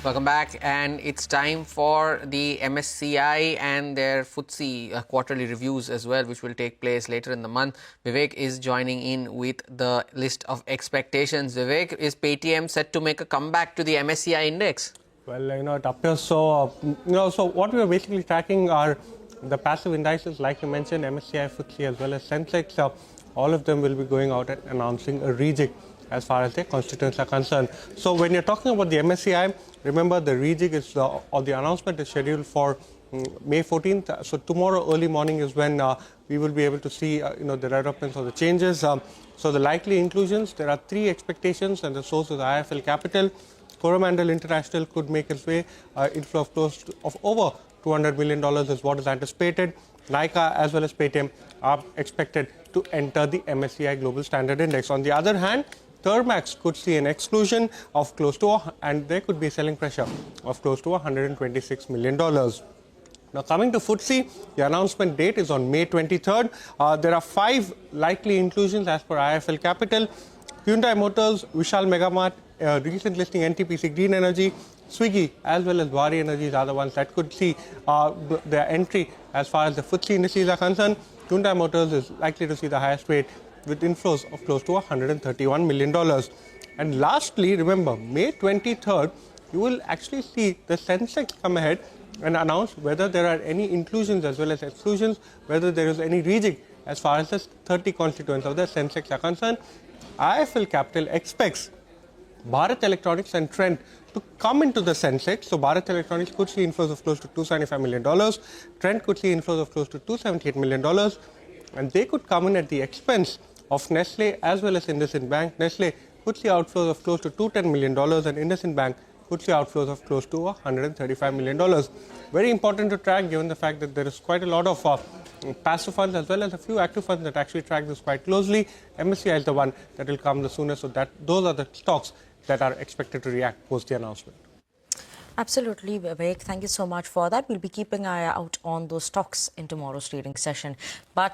Welcome back, and it's time for the MSCI and their FTSE quarterly reviews as well, which will take place later in the month. Vivek is joining in with the list of expectations. Vivek, is Paytm set to make a comeback to the MSCI index? Well, it appears so. So what we are basically tracking are the passive indices, like you mentioned, MSCI, FTSE, as well as Sensex. All of them will be going out and announcing a Rejig as far as their constituents are concerned. So when you're talking about the MSCI, remember the Rejig is or the announcement is scheduled for May 14th. So tomorrow early morning is when we will be able to see the developments or the changes. So the likely inclusions, there are three expectations, and the source is IIFL Capital. Coromandel International could make its way inflow of close to over $200 million is what is anticipated. Leica as well as Paytm are expected to enter the MSCI Global Standard Index. On the other hand, Thermax could see an exclusion of close to, and there could be selling pressure of close to $126 million. Now, coming to FTSE, the announcement date is on May 23rd. There are 5 likely inclusions as per IIFL Capital. Hyundai Motors, Vishal Megamart, recent listing NTPC Green Energy, Swiggy as well as Wari Energies are the ones that could see their entry as far as the FTSE indices are concerned. Hyundai Motors is likely to see the highest rate with inflows of close to $131 million. And lastly, remember, May 23rd, you will actually see the Sensex come ahead and announce whether there are any inclusions as well as exclusions, whether there is any rejig as far as the 30 constituents of the Sensex are concerned. IIFL Capital expects Bharat Electronics and Trent to come into the Sensex. So Bharat Electronics could see inflows of close to $275 million. Trent could see inflows of close to $278 million. And they could come in at the expense of Nestle as well as IndusInd Bank. Nestle could see outflows of close to $210 million, and IndusInd Bank could see outflows of close to $135 million. Very important to track, given the fact that there is quite a lot of passive funds as well as a few active funds that actually track this quite closely. MSCI is the one that will come the soonest, so that those are the stocks that are expected to react post the announcement. Absolutely, Vivek. Thank you so much for that. We'll be keeping an eye out on those stocks in tomorrow's trading session. But